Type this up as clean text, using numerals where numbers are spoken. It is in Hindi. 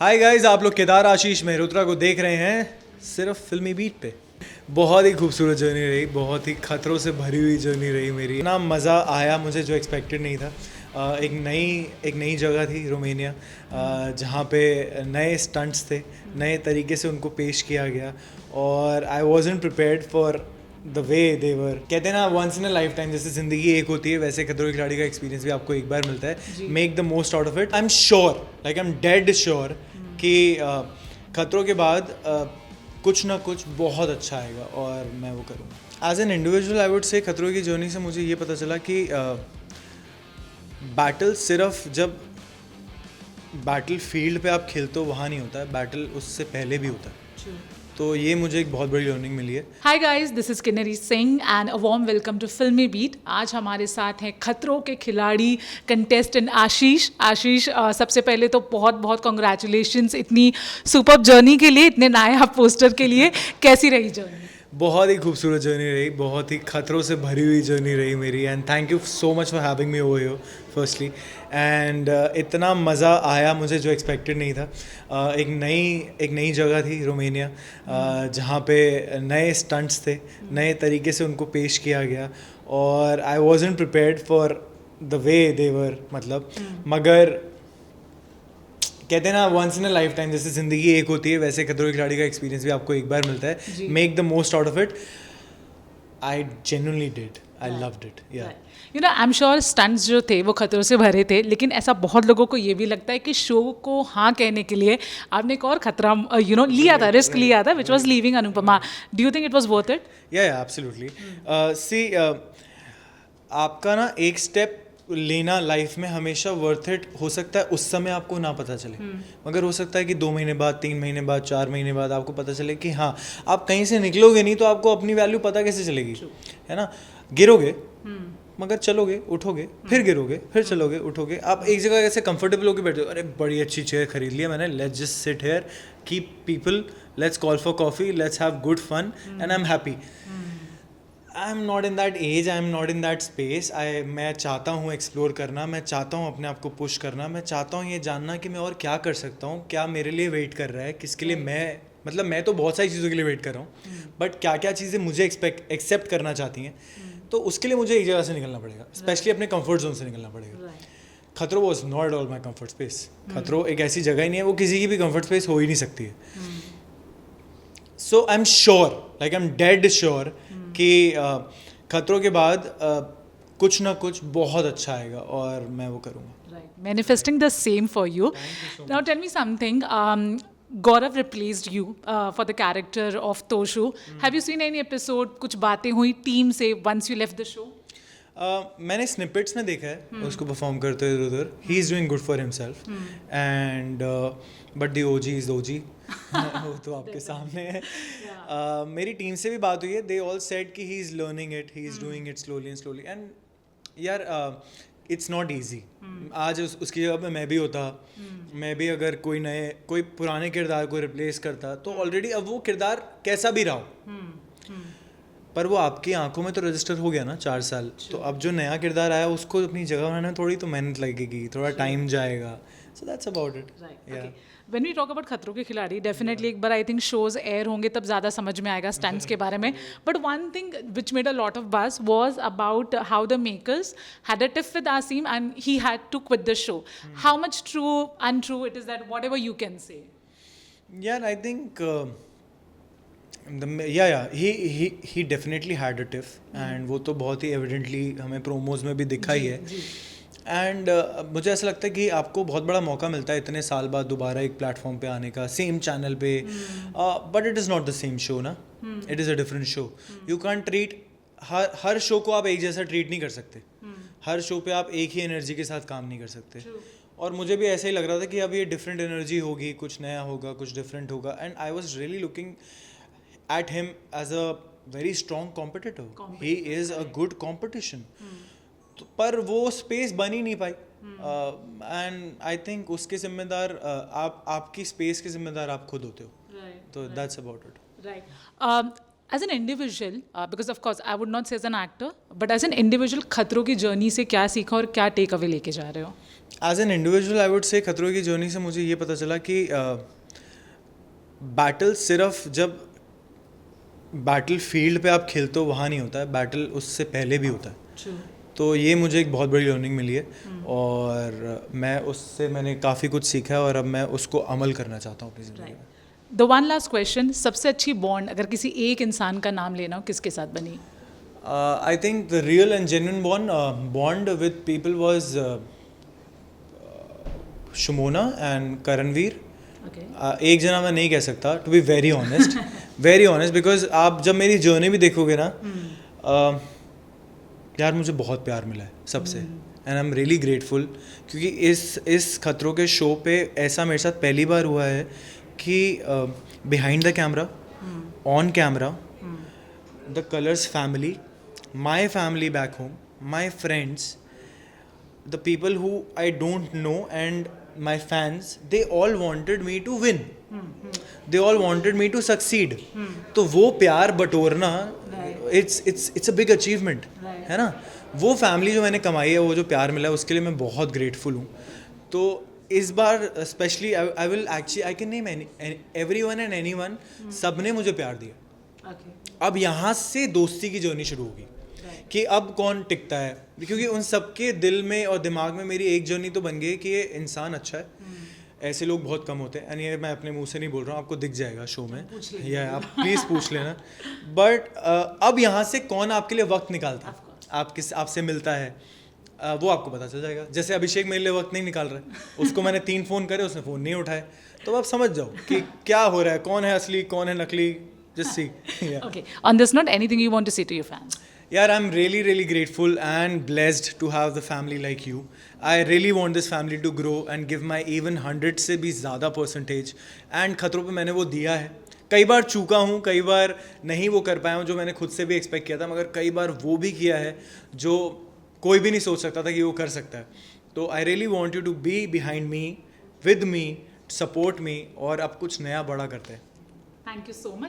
हाय गाइस, आप लोग केदार आशीष मेहरोत्रा को देख रहे हैं सिर्फ फिल्मी बीट पे। बहुत ही खूबसूरत जर्नी रही, बहुत ही खतरों से भरी हुई जर्नी रही मेरी। ना मज़ा आया मुझे, जो एक्सपेक्टेड नहीं था। एक नई जगह थी रोमेनिया, जहाँ पे नए स्टंट्स थे, नए तरीके से उनको पेश किया गया और I wasn't prepared for the way they were. कहते हैं ना, once in a lifetime, जैसे ज़िंदगी एक होती है वैसे खतरों के खिलाड़ी का एक्सपीरियंस भी आपको एक बार मिलता है। Make the most out of it. I am sure, like I am dead sure कि खतरों के बाद कुछ ना कुछ बहुत अच्छा आएगा और मैं वो करूँगा। As an individual I would say खतरों की जर्नी से मुझे ये पता चला कि बैटल सिर्फ जब बैटल फील्ड पे आप खेलते हो वहाँ नहीं होता है, बैटल उससे पहले भी होता है। तो ये मुझे एक बहुत बड़ी लर्निंग मिली है। Hi guys, this is Kinnari Singh and a warm welcome to filmy beat. आज हमारे साथ हैं खतरों के खिलाड़ी कंटेस्टेंट आशीष। सबसे पहले तो बहुत बहुत कॉन्ग्रेचुलेशंस इतनी सुपर्ब जर्नी के लिए, इतने नायाब पोस्टर के लिए। कैसी रही जर्नी? बहुत ही खूबसूरत जर्नी रही, बहुत ही खतरों से भरी हुई जर्नी रही मेरी। And thank you so much for having me over here firstly. And इतना मज़ा आया मुझे, जो एक्सपेक्टेड नहीं था। एक नई जगह थी रोमेनिया, जहाँ पे नए स्टंट्स थे, नए तरीके से उनको पेश किया गया और I wasn't prepared for the way they were. मगर कहते हैं ना, once in a lifetime, जैसे ज़िंदगी एक होती है वैसे खतरों के खिलाड़ी का एक्सपीरियंस भी आपको एक बार मिलता है। Make the most out of it. I genuinely did, I loved it. You know, I am sure stunts जो थे वो खतरों से भरे थे, लेकिन ऐसा बहुत लोगों को ये भी लगता है कि शो को हाँ कहने के लिए आपने एक और खतरा लिया था, रिस्क लिया था, which was leaving Anupama. Do you think it was worth it? या एब्सोल्युटली। सी, आपका ना एक स्टेप लेना लाइफ में हमेशा वर्थ इट हो सकता है, उस समय आपको ना पता चले। मगर हो सकता है कि 2 महीने बाद, 3 महीने बाद, 4 महीने बाद आपको पता चले कि हाँ, आप कहीं से निकलोगे नहीं तो आपको अपनी वैल्यू पता कैसे चलेगी, है ना। गिरोगे मगर चलोगे, उठोगे, फिर गिरोगे, फिर चलोगे, उठोगे। आप एक जगह ऐसे कंफर्टेबल होकर बैठे हो, अरे बड़ी अच्छी चेयर खरीद लिया मैंने, let's just sit here, keep people, let's call for coffee, let's have good fun and I am happy. I am not in that age, I am not in that space. मैं चाहता हूँ एक्सप्लोर करना, मैं चाहता हूँ अपने आप को पुश करना, मैं चाहता हूँ ये जानना कि मैं और क्या कर सकता हूँ, क्या मेरे लिए वेट कर रहा है, किसके लिए मैं तो बहुत सारी चीज़ों के लिए वेट कर रहा हूँ, बट क्या क्या चीज़ें मुझे एक्सेप्ट करना चाहती हैं, तो उसके लिए मुझे एक जगह से निकलना पड़ेगा, स्पेशली अपने कंफर्ट जोन से निकलना पड़ेगा। खतरों was not at all my comfort space. खतरों एक ऐसी जगह ही नहीं है, वो किसी की भी कंफर्ट स्पेस हो ही नहीं सकती है। So I am sure, like I am dead sure कि खतरों के बाद कुछ ना कुछ बहुत अच्छा आएगा और मैं वो करूँगा। Manifesting the same for you. Now tell me something. Gaurav replaced you for the character of Toshu. Have you seen any episode? कुछ बातें हुई टीम से once you left the show? मैंने स्निपेट्स में देखा है उसको परफॉर्म करते हुए उधर। He is doing good for himself and but the OG is OG. वो तो आपके सामने है। मेरी टीम से भी बात हुई है, दे ऑल सेड कि he is learning it, he is doing it slowly and slowly. And यार, इट्स नॉट ईजी। आज उसकी जगह पे मैं भी होता, मैं भी अगर कोई पुराने किरदार को रिप्लेस करता, तो ऑलरेडी अब वो किरदार कैसा भी रहा हो, पर वो आपकी आंखों में तो रजिस्टर हो गया ना 4 साल। तो अब जो नया किरदार आया उसको अपनी जगह बनाने में थोड़ी तो मेहनत लगेगी, थोड़ा टाइम जाएगा। So that's about it. When we talk about खतरों के खिलाड़ी, डेफिनेटली एक बार आई थिंक शोज एयर होंगे तब ज़्यादा समझ में आएगा स्टंट्स के बारे में। But one thing which made a lot of buzz was about how the makers had a tiff with Asim and he had to quit the show. How much true untrue it is that whatever you can say? यार, I think he definitely had a tiff and वो तो बहुत ही एविडेंटली हमें प्रोमोज में भी दिखा ही है। एंड मुझे ऐसा लगता है कि आपको बहुत बड़ा मौका मिलता है इतने साल बाद दोबारा एक प्लेटफॉर्म पे आने का, सेम चैनल पे, but it is not the same show ना, it is a different show. You can treat हर शो को आप एक जैसा ट्रीट नहीं कर सकते, हर शो पे आप एक ही एनर्जी के साथ काम नहीं कर सकते। और मुझे भी ऐसा ही लग रहा था कि अब ये डिफरेंट एनर्जी होगी, कुछ नया होगा, कुछ डिफरेंट होगा। And I was really looking at him as a very strong competitor. He is a good competition. पर वो स्पेस बन ही नहीं पाई। एंड आई थिंक उसके जिम्मेदार आपकी स्पेस के जिम्मेदार आप खुद होते हो। तो that's about it. Right. As an individual, because of course I would not say as an actor, but as an individual, खतरों की जर्नी से क्या सीखा और क्या टेक अवे लेके जा रहे हो? As an individual I would say खतरों की जर्नी से मुझे ये पता चला कि बैटल सिर्फ जब बैटल फील्ड पे आप खेलते हो वहाँ नहीं होता है, बैटल उससे पहले भी होता है. तो ये मुझे एक बहुत बड़ी लर्निंग मिली है और मैंने काफ़ी कुछ सीखा है और अब मैं उसको अमल करना चाहता हूँ अपनी ज़िंदगी में. The one last question, सबसे अच्छी बॉन्ड अगर किसी एक इंसान का नाम लेना हो किसके साथ बनी? I think the real and genuine bond with people was Shumona and Karanveer. Okay. एक जना मैं नहीं कह सकता, to be very honest because आप जब मेरी जर्नी भी देखोगे ना, यार मुझे बहुत प्यार मिला है सबसे and I am really grateful. क्योंकि इस खतरों के शो पे ऐसा मेरे साथ पहली बार हुआ है कि behind the camera, on camera, the colours family, my family back home, my friends, the people who I don't know and my fans, they all wanted me to win. They all wanted me to succeed. तो वो प्यार बटोरना, it's a big achievement, है ना. वो फैमिली जो मैंने कमाई है, वो जो प्यार मिला है, उसके लिए मैं बहुत ग्रेटफुल हूँ. तो इस बार specially I can name everyone and anyone, सबने मुझे प्यार दिया. अब यहाँ से दोस्ती की जर्नी शुरू होगी कि अब कौन टिकता है, क्योंकि उन सबके दिल में और दिमाग में मेरी एक जर्नी तो बन गई कि ये इंसान अच्छा है. ऐसे लोग बहुत कम होते हैं एंड ये मैं अपने मुंह से नहीं बोल रहा हूँ, आपको दिख जाएगा शो में, या आप प्लीज़ पूछ लेना. बट अब यहाँ से कौन आपके लिए वक्त निकालता है, आपसे मिलता है, वो आपको पता चल जाएगा. जैसे अभिषेक मेरे लिए वक्त नहीं निकाल रहा है, उसको मैंने 3 फ़ोन करे, उसने फ़ोन नहीं उठाए, तो आप समझ जाओ कि क्या हो रहा है, कौन है असली कौन है नकली. Just see. Yeah. Okay. On this note, anything you want to say to your fans? Yeah, I'm really grateful and blessed to have the family like you. I really want this family to grow and give my even 100 से भी ज़्यादा percentage. And खतरों पे मैंने वो दिया है. कई बार चूका हूँ, कई बार नहीं वो कर पाया हूँ जो मैंने खुद से भी एक्सपेक्ट किया था, मगर कई बार वो भी किया है जो कोई भी नहीं सोच सकता था कि वो कर सकता है. तो I really want you to be behind me, with me, support me, और अब कुछ नया बड़ा करते हैं. Thank you so much.